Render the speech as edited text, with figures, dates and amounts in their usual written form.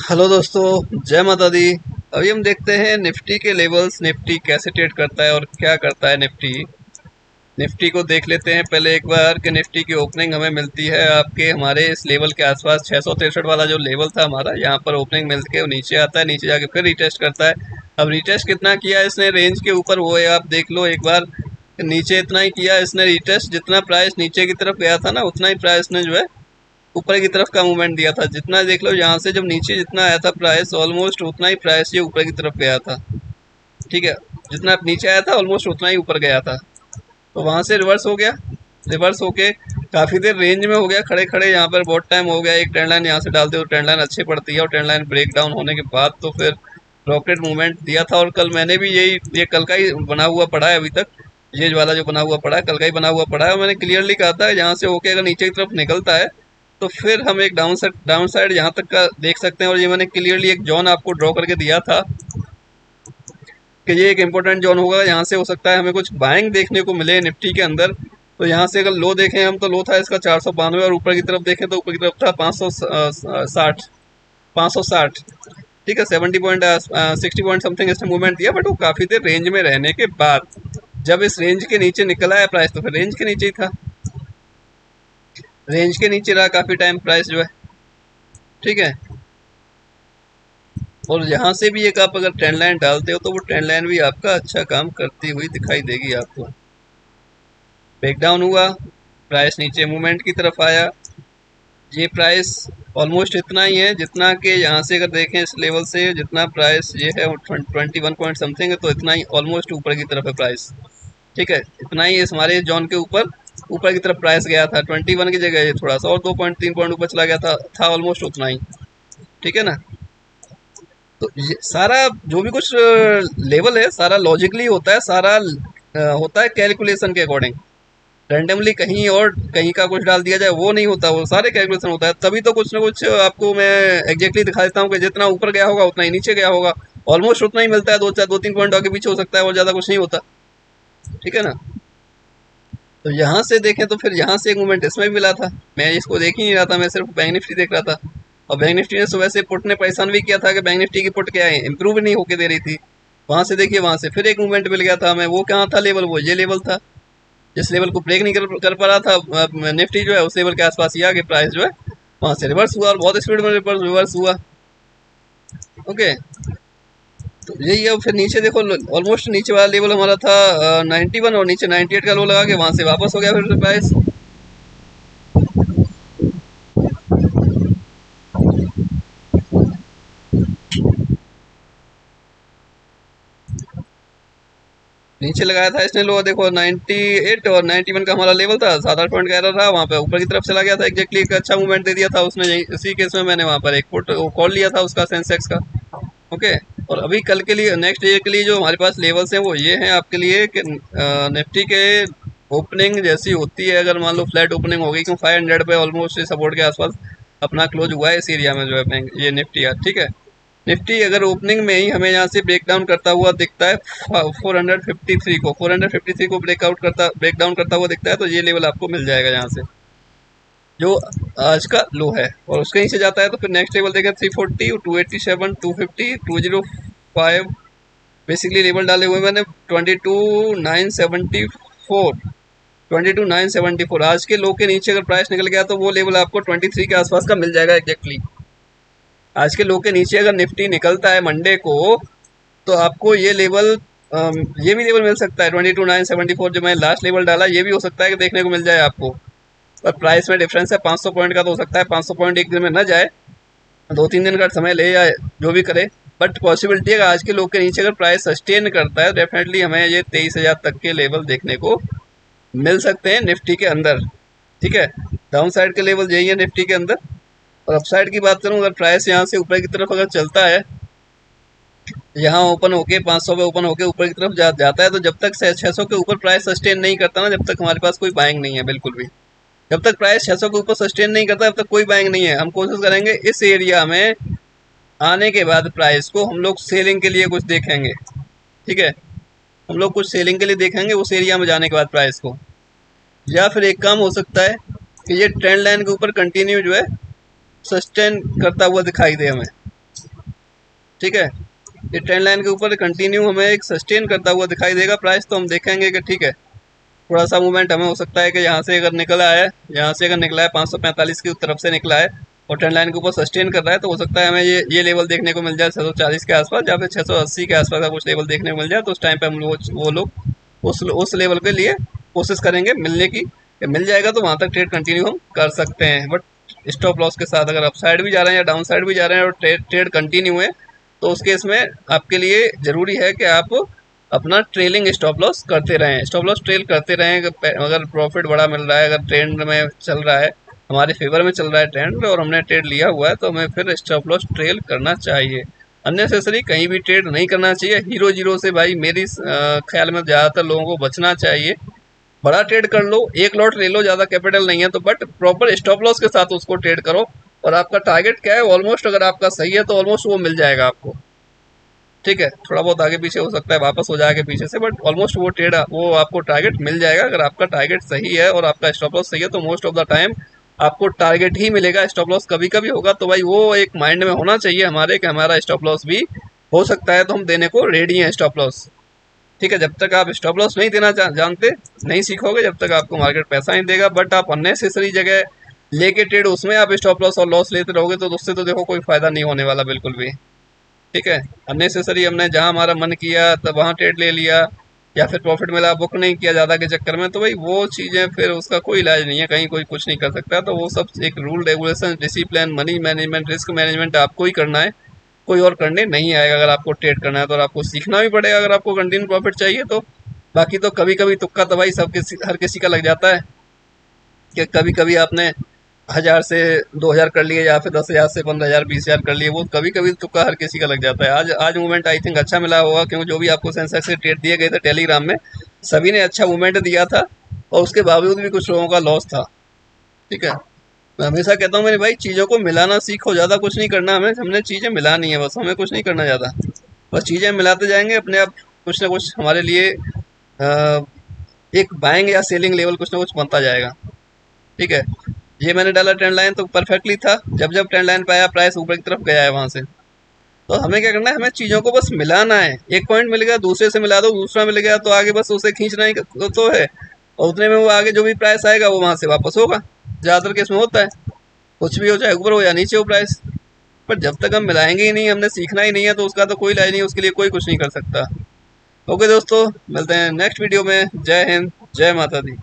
Hello दोस्तों, जय माता दी। अभी हम देखते हैं निफ्टी के लेवल्स। निफ्टी कैसे ट्रेड करता है और क्या करता है निफ्टी। निफ्टी को देख लेते हैं पहले एक बार कि निफ्टी की ओपनिंग हमें मिलती है आपके हमारे इस लेवल के आसपास। 663 वाला जो लेवल था हमारा, यहाँ पर ओपनिंग मिल के नीचे आता है, नीचे जाके फिर रिटेस्ट करता है। अब रिटेस्ट कितना किया इसने रेंज के ऊपर, वो है आप देख लो एक बार। नीचे इतना ही किया इसने रिटेस्ट, जितना प्राइस नीचे की तरफ गया था ना उतना ही प्राइस ने जो है ऊपर की तरफ का मूवमेंट दिया था। जितना देख लो यहाँ से जब नीचे जितना आया था प्राइस, ऑलमोस्ट उतना ही प्राइस ये ऊपर की तरफ गया था। ठीक है, जितना नीचे आया था ऑलमोस्ट उतना ही ऊपर गया था। तो वहाँ से रिवर्स हो गया। रिवर्स होके काफ़ी देर रेंज में हो गया खड़े खड़े, यहाँ पर बहुत टाइम हो गया। एक ट्रेंड लाइन यहाँ से डालते हो, ट्रेंड लाइन अच्छी पड़ती है और ट्रेंड लाइन ब्रेक डाउन होने के बाद तो फिर रॉकेट मूवमेंट दिया था। और कल मैंने भी ये कल का ही बना हुआ पड़ा है अभी तक। ये वाला जो बना हुआ पड़ा है कल का ही बना हुआ पड़ा है, और मैंने क्लियरली कहा था यहाँ से होके अगर नीचे की तरफ निकलता है तो फिर हम एक डाउन साइड यहाँ तक का देख सकते हैं। और ये मैंने क्लियरली एक जोन आपको ड्रॉ करके दिया था कि ये एक इम्पोर्टेंट जोन होगा, यहाँ से हो सकता है हमें कुछ बाइंग देखने को मिले निफ्टी के अंदर। तो यहाँ से अगर लो देखें हम तो लो था इसका 492, और ऊपर की तरफ देखें तो ऊपर की तरफ था 560। ठीक है, 70 पॉइंट 60 पॉइंट समथिंग इसने मूवमेंट दिया, बट वो काफ़ी देर रेंज में रहने के बाद जब इस रेंज के नीचे निकला है प्राइस तो फिर रेंज के नीचे ही था। रेंज के नीचे रहा काफ़ी टाइम प्राइस जो है। ठीक है, और यहाँ से भी एक आप अगर ट्रेंड लाइन डालते हो तो वो ट्रेंड लाइन भी आपका अच्छा काम करती हुई दिखाई देगी आपको। ब्रेकडाउन हुआ, प्राइस नीचे मूवमेंट की तरफ आया। ये प्राइस ऑलमोस्ट इतना ही है जितना कि यहाँ से अगर देखें इस लेवल से जितना प्राइस ये है 21 पॉइंट समथिंग है, तो इतना ही ऑलमोस्ट ऊपर की तरफ है प्राइस। ठीक है, इतना ही इस हमारे जोन के ऊपर की तरफ प्राइस गया था। 21 की जगह ये थोड़ा सा और 2.3 पॉइंट ऊपर चला गया था ऑलमोस्ट उतना ही। ठीक है ना। तो ये सारा जो भी कुछ लेवल है सारा लॉजिकली होता है, सारा होता है कैलकुलेशन के अकॉर्डिंग। रैंडमली कहीं और कहीं का कुछ डाल दिया जाए वो नहीं होता, वो सारे कैलकुलेशन होता है। तभी तो कुछ ना कुछ आपको मैं एग्जैक्टली दिखा देता हूँ कि जितना ऊपर गया होगा उतना ही नीचे गया होगा, ऑलमोस्ट उतना ही मिलता है। दो तीन पॉइंट आगे पीछे हो सकता है और ज़्यादा कुछ नहीं होता। ठीक है ना। तो यहाँ से देखें तो फिर यहाँ से एक मूवमेंट इसमें भी मिला था। मैं इसको देख ही नहीं रहा था, मैं सिर्फ बैंक निफ्टी देख रहा था। और बैंक निफ्टी ने सुबह से पुट ने परेशान भी किया था कि बैंक निफ्टी की पुट क्या है, इंप्रूव नहीं होके दे रही थी। वहाँ से देखिए, वहाँ से फिर एक मूवमेंट मिल गया था हमें। वो कहाँ था लेवल, वो ये लेवल था। जिस लेवल को ब्रेक नहीं कर पा रहा था निफ्टी जो है, उस लेवल के आसपास ही आगे प्राइस जो है वहाँ से रिवर्स हुआ, और बहुत स्पीड में रिवर्स हुआ। ओके, तो यही है। फिर नीचे देखो, ऑलमोस्ट नीचे वाला लेवल हमारा था 91, और नीचे 98 का लो लगा के वहाँ से वापस हो गया फिर से प्राइस। नीचे लगाया था इसने लो, देखो 98 और 91 का हमारा लेवल था। 7-8 पॉइंट का एरर था, वहाँ पे ऊपर की तरफ चला गया था एग्जैक्टली। एक अच्छा मूवमेंट दे दिया था उसने। यही इसी केस में मैंने वहाँ पर एक पुट कॉल लिया था उसका, सेंसेक्स का। ओके, और अभी कल के लिए नेक्स्ट डे के लिए जो हमारे पास लेवल्स हैं वो ये हैं आपके लिए कि निफ्टी के ओपनिंग जैसी होती है, अगर मान लो फ्लैट ओपनिंग हो गई क्यों 500 पे ऑलमोस्ट सपोर्ट के आसपास अपना क्लोज हुआ है इस एरिया में जो है बैंक ये निफ्टी है। ठीक है, निफ्टी अगर ओपनिंग में ही हमें यहाँ से ब्रेक डाउन करता हुआ दिखता है 453 को ब्रेक डाउन करता हुआ दिखता है, तो ये लेवल आपको मिल जाएगा यहाँ से जो आज का लो है। और उसके नीचे जाता है तो फिर नेक्स्ट लेवल देखें 340, 287, 250, 205 बेसिकली लेवल डाले हुए मैंने। 22,974 आज के लो के नीचे अगर प्राइस निकल गया तो वो लेवल आपको 23 के आसपास का मिल जाएगा एग्जैक्टली। आज के लो के नीचे अगर निफ्टी निकलता है मंडे को तो आपको ये लेवल ये भी लेवल मिल सकता है 22,974 जो मैं लास्ट लेवल डाला, ये भी हो सकता है कि देखने को मिल जाए आपको। पर प्राइस में डिफरेंस है 500 पॉइंट का, तो हो सकता है 500 पॉइंट एक दिन में न जाए, 2-3 दिन का समय ले जाए, जो भी करे। बट पॉसिबिलिटी है आज के लो के नीचे अगर प्राइस सस्टेन करता है डेफिनेटली हमें ये 23,000 तक के लेवल देखने को मिल सकते हैं निफ्टी के अंदर। ठीक है, डाउन साइड के लेवल यही है निफ्टी के अंदर। और अपसाइड की बात करूँ, अगर प्राइस यहाँ से ऊपर की तरफ अगर चलता है, यहाँ ओपन होके 500 पे ओपन होके ऊपर की तरफ जाता है, तो जब तक 600 के ऊपर प्राइस सस्टेन नहीं करता ना, जब तक हमारे पास कोई बाइंग नहीं है बिल्कुल भी। जब तक प्राइस 600 के ऊपर सस्टेन नहीं करता तब तक कोई बाइंग नहीं है। हम कोशिश करेंगे इस एरिया में आने के बाद प्राइस को हम लोग सेलिंग के लिए कुछ देखेंगे। ठीक है, हम लोग कुछ सेलिंग के लिए देखेंगे उस एरिया में जाने के बाद प्राइस को। या फिर एक काम हो सकता है कि ये ट्रेंड लाइन के ऊपर कंटिन्यू जो है सस्टेन करता हुआ दिखाई दे हमें। ठीक है। ये ट्रेंड लाइन के ऊपर कंटिन्यू हमें एक सस्टेन करता हुआ दिखाई देगा प्राइस, तो हम देखेंगे कि ठीक है थोड़ा सा मूवमेंट हमें हो सकता है कि यहाँ से अगर निकला है, यहाँ से अगर निकला है 545 की तरफ से निकला है और ट्रेंड लाइन के ऊपर सस्टेन कर रहा है, तो हो सकता है हमें ये लेवल देखने को मिल जाए 640 के आसपास या फिर 680 के आसपास का कुछ लेवल देखने को मिल जाए। तो उस टाइम पे हम लोग वो लोग उस लेवल के लिए कोशिश करेंगे मिलने की, मिल जाएगा तो वहाँ तक ट्रेड कंटिन्यू हम कर सकते हैं। बट स्टॉप लॉस के साथ अगर अप साइड भी जा रहे हैं या डाउन साइड भी जा रहे हैं और ट्रेड कंटिन्यू है, तो उस केस में आपके लिए ज़रूरी है कि आप अपना ट्रेलिंग स्टॉप लॉस करते रहें, स्टॉप लॉस ट्रेल करते रहें। अगर प्रॉफिट बड़ा मिल रहा है, अगर ट्रेंड में चल रहा है, हमारे फेवर में चल रहा है ट्रेंड और हमने ट्रेड लिया हुआ है, तो हमें फिर स्टॉप लॉस ट्रेल करना चाहिए। अननेसेसरी कहीं भी ट्रेड नहीं करना चाहिए। हीरो जीरो से भाई मेरी ख्याल में ज़्यादातर लोगों को बचना चाहिए। बड़ा ट्रेड कर लो, एक लॉट ले लो, ज़्यादा कैपिटल नहीं है तो, बट प्रॉपर स्टॉप लॉस के साथ उसको ट्रेड करो। और आपका टारगेट क्या है, ऑलमोस्ट अगर आपका सही है तो ऑलमोस्ट वो मिल जाएगा आपको। ठीक है, थोड़ा बहुत आगे पीछे हो सकता है, वापस हो जाएगा पीछे से, बट ऑलमोस्ट वो ट्रेड वो आपको टारगेट मिल जाएगा। अगर आपका टारगेट सही है और आपका स्टॉप लॉस सही है तो मोस्ट ऑफ द टाइम आपको टारगेट ही मिलेगा। स्टॉप लॉस कभी कभी होगा, तो भाई वो एक माइंड में होना चाहिए हमारे कि हमारा स्टॉप लॉस भी हो सकता है, तो हम देने को रेडी हैं स्टॉप लॉस। ठीक है, जब तक आप स्टॉप लॉस नहीं देना जानते, नहीं सीखोगे, जब तक आपको मार्केट पैसा नहीं देगा। बट आप अननेसेसरी जगह लेके ट्रेड उसमें आप स्टॉप लॉस और लॉस लेते रहोगे तो उससे तो देखो कोई फायदा नहीं होने वाला बिल्कुल भी। ठीक है, अननेसेसरी हमने जहां हमारा मन किया तब वहां ट्रेड ले लिया या फिर प्रॉफिट मिला बुक नहीं किया ज़्यादा के चक्कर में, तो भाई वो चीज़ें फिर उसका कोई इलाज नहीं है, कहीं कोई कुछ नहीं कर सकता। तो वो सब एक rule regulation discipline money management risk management आपको ही करना है, कोई और करने नहीं आएगा। अगर आपको ट्रेड करना है तो आपको सीखना भी पड़ेगा अगर आपको कंटिन्यू प्रॉफिट चाहिए तो। बाकी तो कभी कभी तुक्का तो भाई सब किसी हर किसी का लग जाता है कि कभी कभी आपने 1000 से 2000 कर लिए या फिर 10,000 से 15,000 20,000 कर लिए, वो कभी कभी तुक्का हर किसी का लग जाता है। आज मूवमेंट आई थिंक अच्छा मिला होगा, क्योंकि जो भी आपको सेंसेक्स के ट्रेड दिए गए थे टेलीग्राम में सभी ने अच्छा मूवमेंट दिया था और उसके बावजूद भी कुछ लोगों का लॉस था। ठीक है, मैं हमेशा कहता हूँ मेरे भाई चीज़ों को मिलाना सीखो, ज़्यादा कुछ नहीं करना हमें, हमने चीज़ें मिलानी है बस, हमें कुछ नहीं करना ज़्यादा। बस चीज़ें मिलाते जाएंगे, अपने आप कुछ ना कुछ हमारे लिए एक बाइंग या सेलिंग लेवल कुछ ना कुछ बनता जाएगा। ठीक है, ये मैंने डाला ट्रेंड लाइन तो परफेक्टली था, जब जब ट्रेंड लाइन पे आया प्राइस ऊपर की तरफ गया है वहां से। तो हमें क्या करना है, हमें चीज़ों को बस मिलाना है। एक पॉइंट मिल गया दूसरे से मिला दो, दूसरा मिल गया तो आगे बस उसे खींचना ही तो है, और उतने में वो आगे जो भी प्राइस आएगा वो वहां से वापस होगा। ज़्यादातर केस में होता है, कुछ भी हो चाहे ऊपर हो या नीचे हो प्राइस। पर जब तक हम मिलाएंगे ही नहीं, हमने सीखना ही नहीं है, तो उसका तो कोई इलाज नहीं, उसके लिए कोई कुछ नहीं कर सकता। ओके दोस्तों, मिलते हैं नेक्स्ट वीडियो में। जय हिंद, जय माता दी।